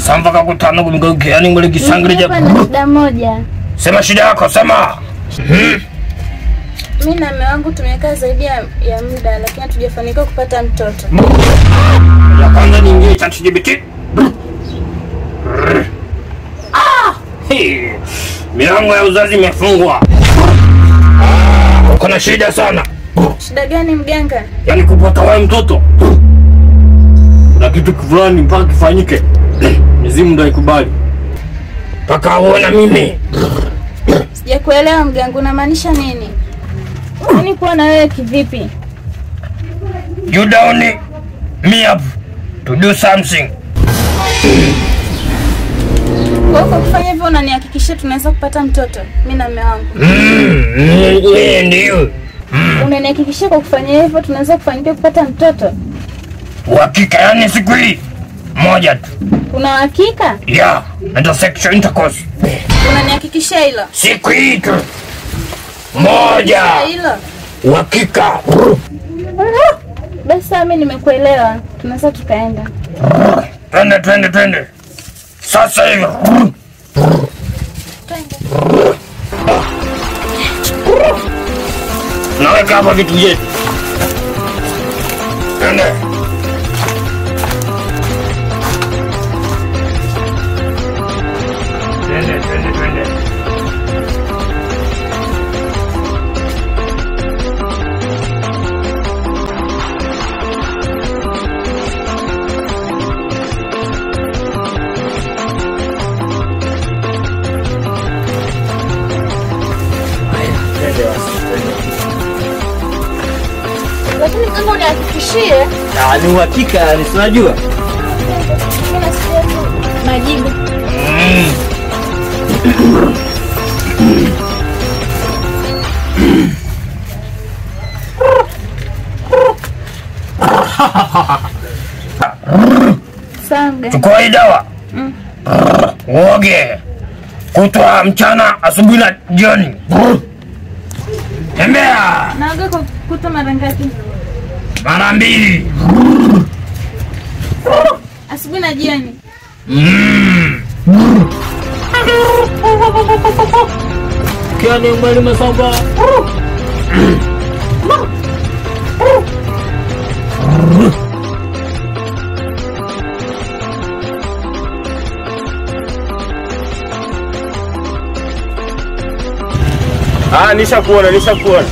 Sampa kakutana kumgeukia yani mwele kisangri japo. Hapa shida moja. Sema shida yako, sema. Mimi na mume wangu tumekaa zaidi ya muda lakini hatujafanikiwa kupata mtoto. Ya kwanza ni ingie ChatGPT. Milango ya uzazi imefungwa. Kuna shida sana. Shida gani mganga? Yaani kupata wewe mtoto. Kuna kitu fulani mpaka kifanyike. Mizimu ndio ikubali. Paka uone mimi. Sijakuelewa mganga, unamaanisha nini? Yaani kuwa na wewe kivipi? You don't need me up to do something. Kwa kufanya hivyo unanihakikishia tunaweza kupata mtoto mimi na mume wangu. Ndio. Unanihakikishia kwa kufanya hivyo tunaweza kufanikiwa kupata mtoto? Uhakika yani siku hii moja tu. Una hakika? Yeah, ndio sexual intercourse. Unanihakikishia hilo? Siku hii tu. Moja. Hilo. Uhakika. Basi mimi nimekuelewa. Tunaweza tukaenda. Twende. Sasa hivi. Naweka hapa vitu vyetu. Twende. Lakini kama unihakikishie, ni uhakika, ni unajua. mimi nasikia majibu. Sanga. Chukua hii dawa. Uoge. Kutwa mchana, asubuhi na jioni. Tembea. Naoga kwa kutwa mara ngapi? Mara 2. Asubuhi na jioni. Kiani mwali masamba. Nishakuona.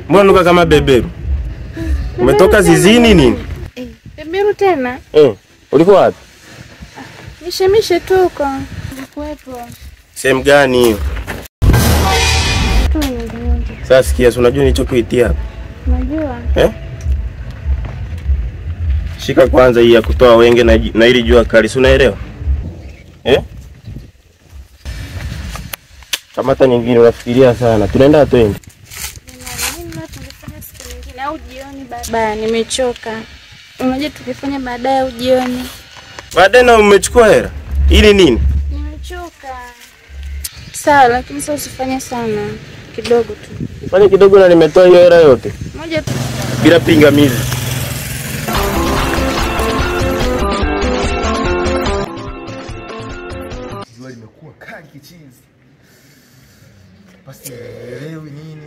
Mbona kama beberu? Umetoka zizini nini? Beberu tena? Ulikuwa wapi? Mishemishe tu huko. Kuwepo. Sehemu gani hiyo? Sasa sikia, unajua nilichokuitia hapa? Unajua? Shika kwanza hii ya kutoa wenge na ili jua kali, si unaelewa? Kamata nyingine, unafikiria sana. Tunaenda twende. Tungefanya siku nyingine au jioni baadaye. Nimechoka. Unajua tukifanya baadaye au jioni. Baadaye na umechukua hela. Ili nini? Nimechoka. Sawa, lakini sasa usifanye sana. Kidogo tu. Fanya kidogo na nimetoa hiyo hela yote. Moja tu. Bila pingamizi. Jua limekuwa kali kichizi. Basi elewi nini?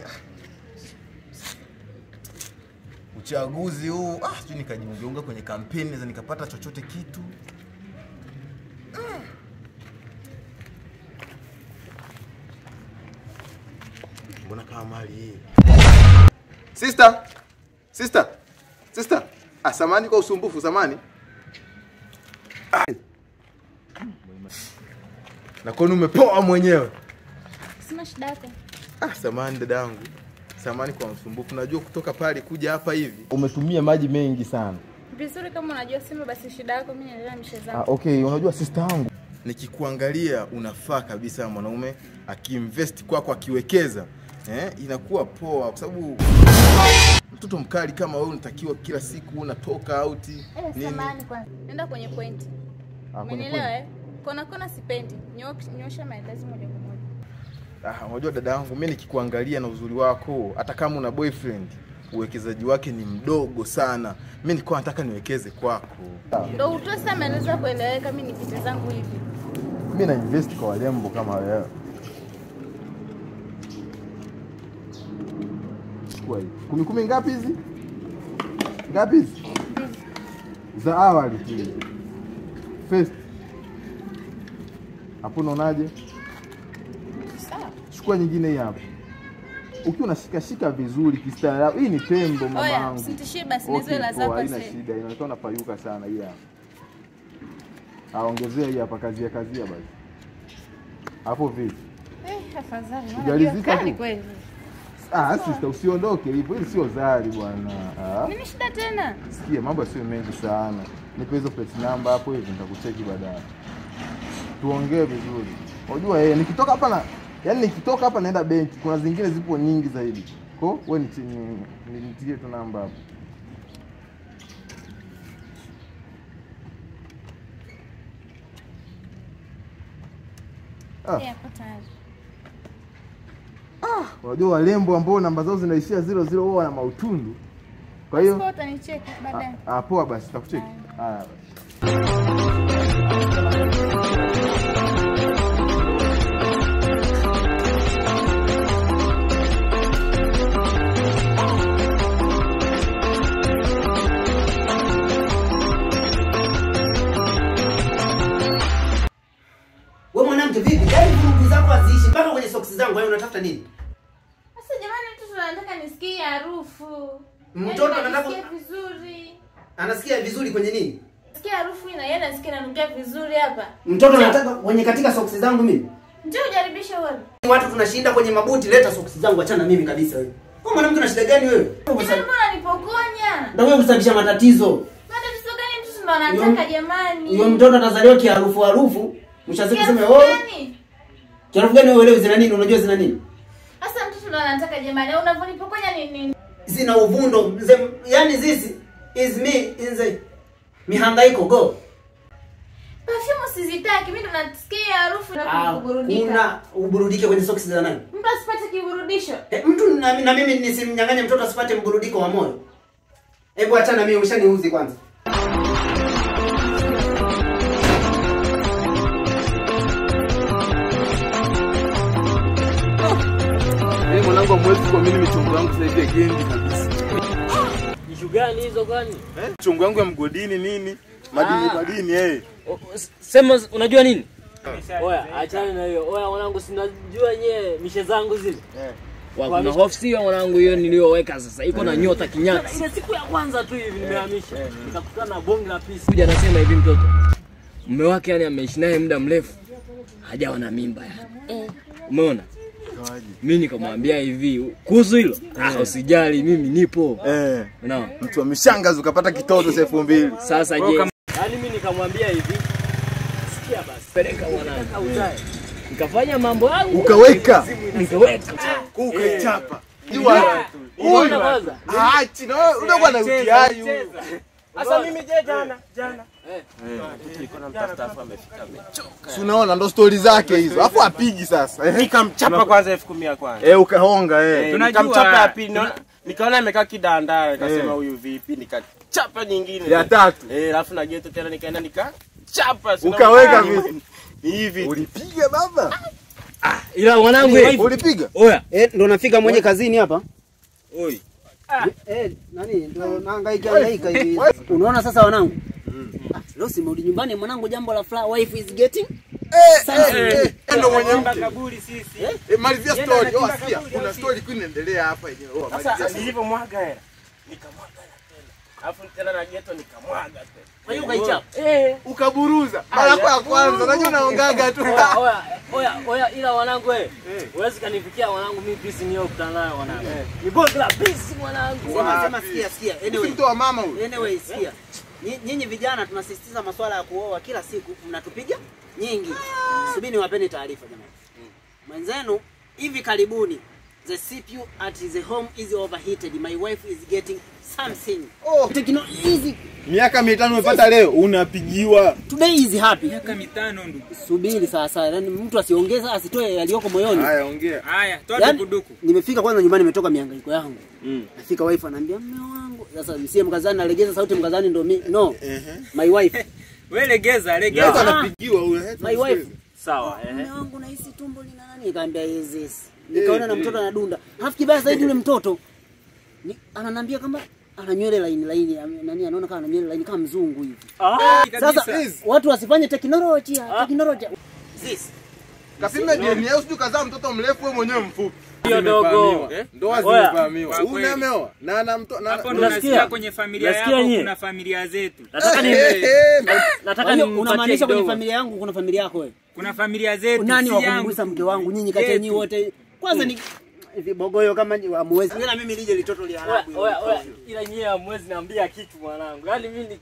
Uchaguzi huu, sijui nikajiunga kwenye kampeni za nikapata chochote kitu. Mbona kama mali hii? Sister. Samani kwa usumbufu, samani. Na kwani umepoa mwenyewe? Sema shida yako. Samani dadangu. Samani kwa usumbufu. Najua kutoka pale kuja hapa hivi umetumia maji mengi sana. Vizuri kama unajua sema basi shida yako, mimi naelewa mishe zangu. Okay, unajua sister yangu, nikikuangalia unafaa kabisa mwanaume akiinvest kwako akiwekeza. Inakuwa poa kwa sababu Mtoto mkali kama wewe unatakiwa kila siku unatoka out nini? Samahani kwanza. Nenda kwenye point. Umenielewa eh? Kona sipendi. Nyosha maelezo moja kwa moja. Unajua dada yangu, mimi nikikuangalia na uzuri wako, hata kama una boyfriend, uwekezaji wake ni mdogo sana. Mimi nilikuwa nataka niwekeze kwako. Ndio utoe sasa maelezo kueleweka, mimi nipite zangu hivi. Mimi na invest kwa walembo kama wewe. Chukua hii. 10 ngapi hizi? Ngapi hizi? Za awali tu. First. Hapo unaonaje? Sawa. Chukua nyingine hii hapa. Ukiwa unashika vizuri kistaarabu. Hii ni tembo mamangu. Usitishie basi nizo hela zako sasa. Haina shida, inaonekana payuka sana hii hapa. Ongezea hii hapa kazia basi. Hapo vipi? Afadhali. Hujalizika tu? Kweli. Sister usiondoke hivyo. Hili sio zari bwana. Nini shida tena? Sikia, mambo sio mengi sana. Nipe hizo plate number hapo hivi nitakucheki baadaye. Tuongee vizuri. Unajua nikitoka hapa naenda benki. Kuna zingine zipo nyingi zaidi. Kwa wewe nitie tu namba hapo. Unajua walembo ambao namba zao zinaishia 00 wao wana mautundu. Kwa hiyo utanicheki baadaye. Poa basi nitakucheki. Haya basi. Wewe mwanamke vipi? Yaani vurugu zako haziishi mpaka kwenye socks zangu. Wewe unatafuta nini? Sasa jamani, mtoto anataka nisikie harufu. Mtoto anataka vizuri. Anasikia vizuri kwenye nini? Sikia harufu ina yeye anasikia ananukia vizuri hapa. Mtoto anataka kwenye katika socks zangu mimi. Njoo ujaribishe wewe. Watu tunashinda kwenye mabuti, leta socks zangu, achana mimi kabisa wewe. Wewe mwanamke una shida gani wewe? Mbona nipokonya? Na wewe usababisha matatizo. Matatizo gani mtoto ndo anataka jamani? Huyo mtoto atazaliwa kiharufu. Mshaziki kusema wewe. Kiharufu gani wewe zina nini? Unajua zina nini? Sasa mtoto ndo anataka jamani. Au unavonipokonya nini? Zina uvundo. Yaani this is me in the mihangaiko go. Perfume sizitaki, mimi ndo nasikia harufu na kuburudika. Kuna uburudike kwenye socks za nani? Mtu asipate kiburudisho. Mtu na mimi nisimnyang'anye mtoto asipate mburudiko wa moyo. Hebu achana mimi, ushaniuzi kwanza. Mwanangu hamwezi kuamini michongo yangu sasa hivi agendi kabisa. Ishu gani hizo gani? Michongo yangu ya mgodini nini? Madini Sema unajua nini? Oya, achana na hiyo. Oya mwanangu, sinajua nyewe mishe zangu zile. Kuna hofu sio mwanangu, hiyo niliyoweka sasa. Iko na nyota kinyata. Ile siku ya kwanza tu hivi nimehamisha. Nikakutana na bonge la pisi. Kuja anasema hivi mtoto. Mume wake yani ameishi naye muda mrefu. Hajawa na mimba yani. Umeona? Mimi nikamwambia hivi, kuhusu hilo, usijali mimi nipo. Unaona? Mtu ameshangaza ukapata kitoto 2000. Sasa je, yani mimi nikamwambia hivi, sikia basi, peleka mwanangu uzae. Nikafanya mambo yangu. Nikaweka. Ukaichapa. Jua. Unaona kwanza? Aachi na wewe unakuwa na utiayu. Sasa mimi jana. Nilikuwa namtafuta afu amefika amechoka. Si unaona ndo story zake hizo. Afu apigi sasa. Nikamchapa kwanza 10,000 ya kwanza. Ukahonga Nikamchapa ya pili. Nikaona amekaa kidanda, nikasema huyu vipi, nikachapa nyingine. Ya tatu. Alafu na geto tena nikaenda nikachapa. Ukaweka vipi? Hivi. Ulipiga baba? Ila mwanangu ulipiga? Oya, ndo nafika mwenye kazini hapa. Oi. Nani ndo nahangaika hivi. Unaona sasa wanangu? Leo simerudi nyumbani mwanangu, jambo la fly wife is getting ndo mwenye mke. Kaburi sisi. Malizia story. Sikia, kuna story inaendelea hapa yenyewe. Sasa nilipomwaga hela, nikamwaga tena. Alafu tena na geto nikamwaga tena. Kwa hiyo ukaichapa. Ukaburuza. Mara ya kwanza unajua naongaga tu. Oya ila wanangu huwezi kanifikia wanangu, mimi pisi niyo kutana nayo wanangu. Ni bonge la pisi mwanangu. Sema sikia. Anyway. Mtu wa mama huyu. Anyway, sikia. Nyinyi vijana tunasisitiza masuala ya kuoa kila siku, mnatupiga nyingi. Subiri niwapeni taarifa jamani. Mwenzenu hivi karibuni The CPU at the home is overheated. My wife is getting something. Oh. Easy. Miaka 5 umepata leo unapigiwa. Today is happy. Miaka 5 ndugu. Subiri sasa. Yaani mtu asiongeza asitoe yaliyoko moyoni. Haya ongea. Haya, toa dukuduku. Nimefika kwanza nyumbani nimetoka mihangaiko yangu. Nafika wife ananiambia mume wangu. Sasa msie mkazani nalegeza sauti mkazani ndo mimi. No. My wife. Wewe legeza. Sasa anapigiwa huyo. My wife. Sawa, Mume wangu nahisi tumbo lina nani? Nikamwambia yes. Nikaona na mtoto anadunda. Halafu kibaya zaidi yule mtoto ananiambia kama ana nywele laini nani anaona kama ana nywele laini kama mzungu hivi. Sasa watu wasifanye teknolojia. This. Kapime DNA usiju kazaa mtoto mrefu wewe mwenyewe mfupi. Hiyo dogo. Ndoa zimevamiwa. Umeoa na ana mtoto hapo ndo nasikia kwenye familia yako kuna familia zetu. Nataka ni unamaanisha kwenye familia yangu kuna familia yako wewe. Kuna familia zetu. Nani wa kumgusa mke wangu nyinyi kati yenu wote? Kwanza ni vibogoyo kama hamwezi. Mimi na mimi lije litoto lia halafu. Oya, ila nyie hamwezi niambia kitu mwanangu. Yaani mimi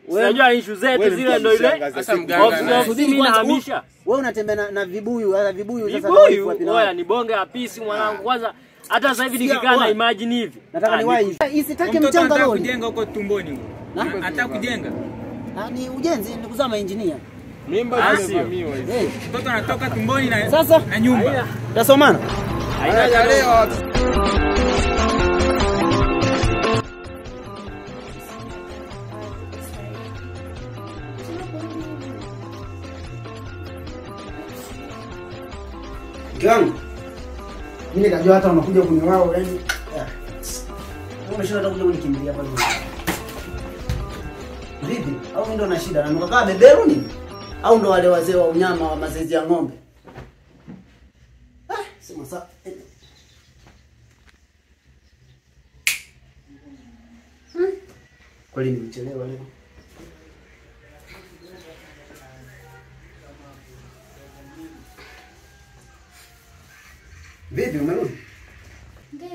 unajua issue zetu zile ndio ile. Sasa mganga. Mimi nahamisha. Wewe unatembea na vibuyu, sasa vibuyu sasa vibuyu. Oya ni bonge la pisi mwanangu. Kwanza hata sasa hivi nikikaa na imagine hivi. Nataka niwahi. Isitake mchanga leo. Kujenga huko tumboni. Hata kujenga. Ni ujenzi ni kuzama engineer. Mimba zimevamiwa hizi. Mtoto anatoka tumboni na sasa na nyumba. Tasomana. Haina leo. Gangu. Mimi nikajua hata unakuja kuniwao yani. Umeshinda hata kuja kunikimbilia hapa. Vipi? Au mimi ndo na shida? Na nukakaa beberu nini? Au ndo wale wazee wa unyama wa mazezi ya ng'ombe? Sema sasa. Kweli nimechelewa leo. Vipi umerudi? Ndio.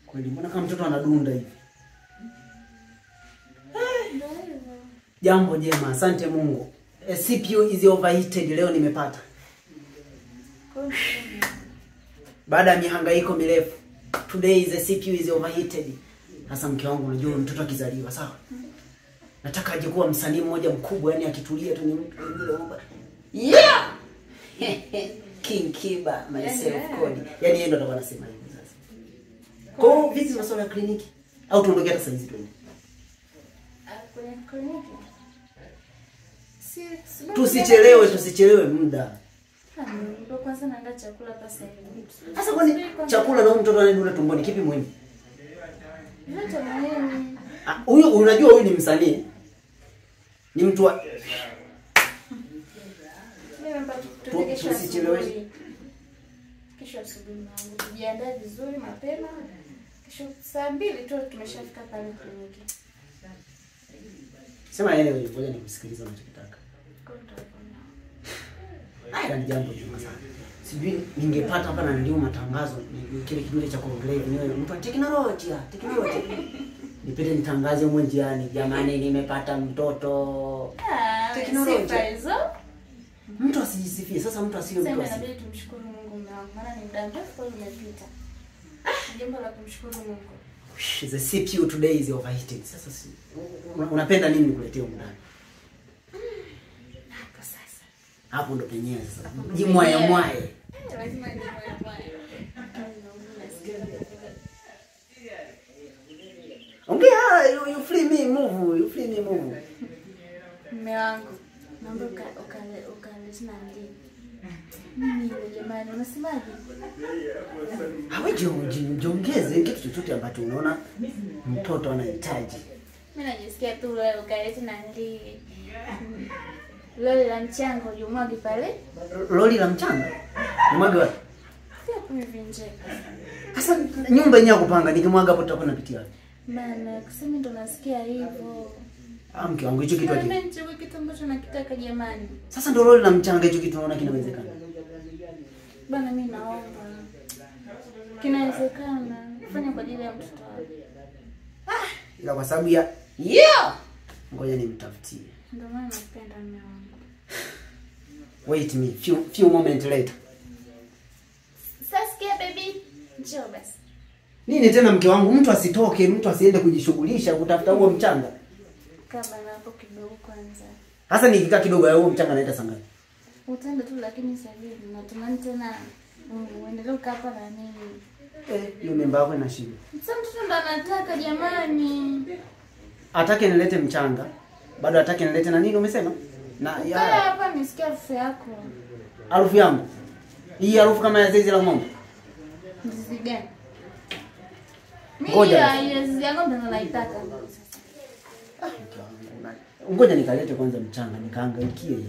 Kweli mbona kama mtoto anadunda hivi? Ndio hivyo. Jambo jema, asante Mungu. CPU is overheated leo nimepata. Baada ya mihangaiko mirefu. Today the CPU is overheated. Sasa mke wangu unajua mtoto akizaliwa, sawa? Nataka aje kuwa msanii mmoja mkubwa, yani akitulia tu ni mtu yeah! King Kiba myself Cody. Yani yeye ndo atakuwa anasema hivi sasa. Kwa hiyo vipi masuala ya kliniki? Au tuondoke hata saa hizi twende? Kwenye kliniki. Tusichelewe muda. Ndio kwanza naandaa chakula pasa hivi. Sasa kwani chakula na mtoto anayedunda tumboni kipi muhimu? Yote muhimu. Huyu unajua huyu ni msanii. Ni mtu wa Tusichelewe. Kesho asubuhi mwanangu tujiandae vizuri mapema. Kesho saa 2 tu tumeshafika pale kliniki. Sema yeye wewe ngoja nikusikilize unachotaka. Haya ni jambo jema sana. Sijui ningepata hapa na ndio matangazo kile kidole cha kuongelea wenyewe mtu wa teknolojia. Nipende nitangaze mwe njiani jamani nimepata mtoto. Teknolojia hizo. Mtu asijisifie. Sasa mtu asiwe mtu asifie. Sasa inabidi tumshukuru Mungu mwanangu. Maana ni muda mrefu umepita. Jambo la kumshukuru Mungu. The CPU today is overheated. Sasa unapenda nini nikuletee huko ndani? Hapo sasa. Hapo ndo penyewe sasa. Jimwaye. Lazima jimwaye. Ongea, you free me move. Mume wangu, naomba ukalete na ndizi. Mimi jamani, unasemaje? Hawe jiongeze kitu chochote ambacho unaona mtoto anahitaji. Mimi najisikia tu leo ukalete na ndizi. Loli la mchanga ujumwage pale. Loli la mchanga? Nimwage wapi? Sio kuivinje. Sasa nyumba yenyewe kupanga nikimwaga hapo tutakuwa napitia wapi? Maana kusema ndo nasikia hivyo. Mke wangu hicho kitu mimi nichukue kitu ambacho nakitaka jamani. Sasa ndo loli la mchanga hicho kitu unaona kinawezekana? Bana mimi naomba. Kinawezekana. Fanya kwa ajili ya mtoto wako. Ila kwa sababu ya yeah. Ngoja nimtafutie. Ndio maana napenda mume wangu. Wait me few moment later. Saskia baby. Njoo basi. Nini tena mke wangu, mtu asitoke, mtu asiende kujishughulisha kutafuta huo mchanga. Kaa bana hapo kidogo kwanza. Hasa nikikaa kidogo huo mchanga naenda sangapi? Utaenda tu lakini sasa hivi natamani tena uendelee kukaa hapa na nini. Hiyo mimba yako ina shida. Sasa mtoto ndo anataka jamani. Atake nilete mchanga. Bado atake nilete na nini umesema? Na ya hapa nisikia harufu yako. Harufu yangu. Hii harufu kama ya zizi la ng'ombe. Zizi gani? Ngoja. Mimi ya zizi yangu ndo naitaka sasa. Ngoja nikalete kwanza mchanga nikaangaikie yeye.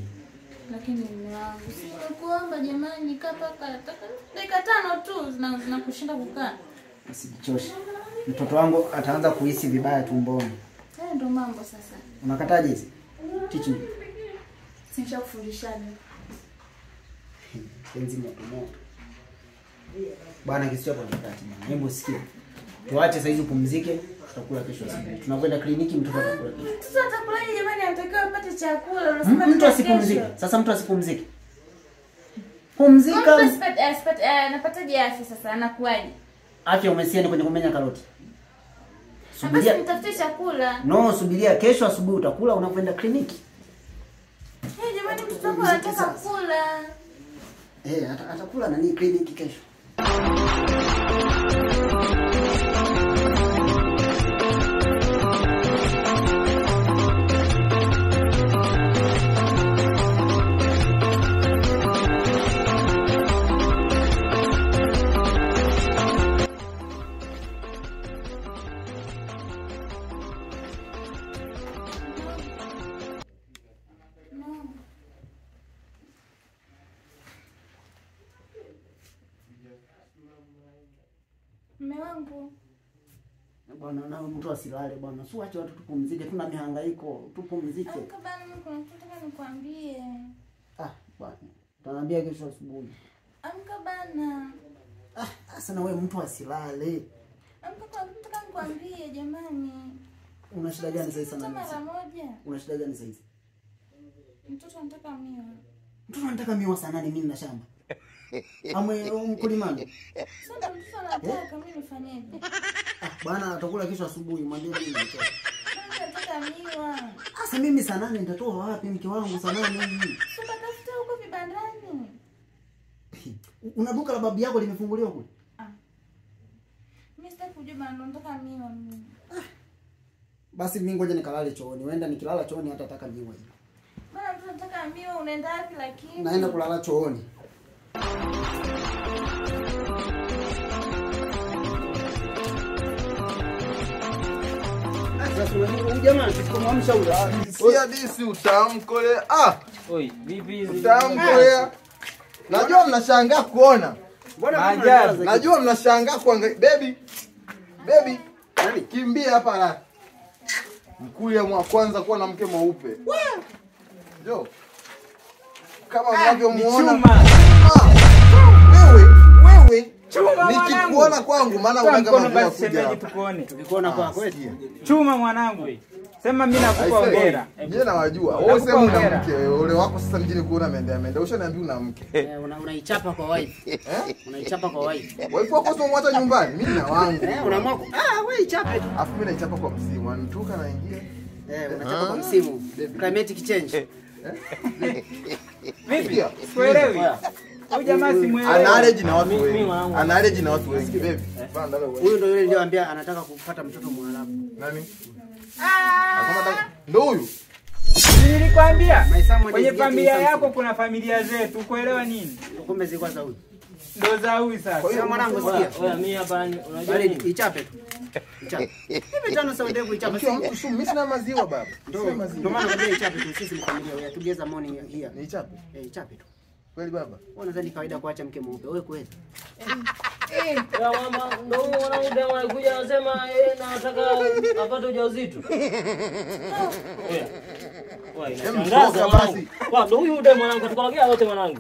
Lakini mume wangu, sikuomba jamani, kaa paka dakika 5 tu zinakushinda kukaa. Usijichoshe. Mtoto wangu ataanza kuhisi vibaya tumboni. Haya ndo mambo sasa. Unakataje hizi? Tichi. Sishakufundishana. Penzi moto. Bwana kisio kwa wakati bwana. Hebu sikia. Tuache sasa hizi upumzike, tutakula kesho asubuhi. Tunakwenda kliniki mtoto atakula kesho. Mtoto atakulaje jamani, anatakiwa apate chakula. Unasema Mtu asipumzike. Sasa mtu asipumzike. Pumzika. Anapataje afya sasa? Anakuaje? Afya umesieni kwenye kumenya karoti. Subiria. Basi mtafutie chakula. No, subiria kesho asubuhi utakula unapoenda kliniki. Jamani mtoto wangu anataka kula. Atakula nani kliniki kesho. Mume wangu. Bwana na mtu asilale bwana. Si acha watu tupumzike, tuna mihangaiko, tupumzike. Amka bana, kuna kitu nataka nikwambie. Bwana. Utaniambia kesho asubuhi. Amka bana. Sasa na wewe mtu asilale. Amka kwa kitu nataka nikwambie jamani. Una shida gani sasa sana? Mara moja. Una shida gani sasa? Mtoto anataka miwa. Mtoto anataka miwa sana mimi na shamba. Amwe mkulimani. Sasa mtoto anataka mimi nifanyeje? Bwana atakula kesho asubuhi, mwambie mimi nitoa. Anataka miwa. Sasa mimi saa 8 nitatoa wapi mke wangu saa 8 hivi? Sasa tafuta huko vibandani. Una duka la babu yako limefunguliwa kule? Mimi sitaki kujua bana, nataka miwa mimi. Basi mimi ngoja nikalale chooni. Uenda nikilala chooni hata nataka miwa hiyo. Bana mtoto anataka miwa, unaenda wapi lakini? Naenda kulala chooni. Jamani, tusikomamsha ule. Sia disi utamkole. Oi, vipi hizi? Utamkole. Najua mnashangaa kuona. Maajabu. Najua mnashangaa kuangalia. Baby. Nani? Kimbia hapa haraka. Mkulia mwa kwanza kuwa na mke mweupe. Jo. Kama mnavyomuona. Wewe. Nikikuona kwangu maana unaga mambo kuja. Tukikuona kwa kweli. Chuma mwanangu. Sema mimi nakupa hongera. Yeye nawajua. Wewe sema una mke, ole wako sasa mjini kuona ameenda. Ushaniambia una mke. Unaichapa kwa wife. Unaichapa kwa wife. Wife wako sio mwacha nyumbani. Mimi na wangu. Unamwako. Wewe ichape tu. Afu mimi naichapa kwa msimu. Anatoka naingia. Unachapa kwa msimu. Climatic change. Vipi? Kuelewi? Au jamaa simuelewi. Ana allergy na watu wengi. Ana allergy na watu wengi. Baby. Huyu ndio yule niliyoambia anataka kupata mtoto Mwarabu. Nani? Ndio huyu. Nilikwambia kwenye familia yako kuna familia zetu. Kuelewa nini? Kumbe zilikuwa za huyu. Ndio za huyu sasa. Kwa hiyo mwanangu sikia. Wewe mimi hapa unajua nini? Ichape tu. Ichape. Hivi tano sawa ndevu ichape. Mimi sina maziwa baba. Ndio maana nakwambia ichape tu, sisi ni familia. Wewe tugeza morning here. Ni ichape. Ichape tu. Kweli baba? Wewe unadhani kawaida kuacha mke mweupe? Wewe kweli? ya mama ndio mwanangu anakuja anasema nataka apate ujauzito. Wewe inashangaza basi. Kwa ndio huyu ndio mwanangu tukaongea wote mwanangu.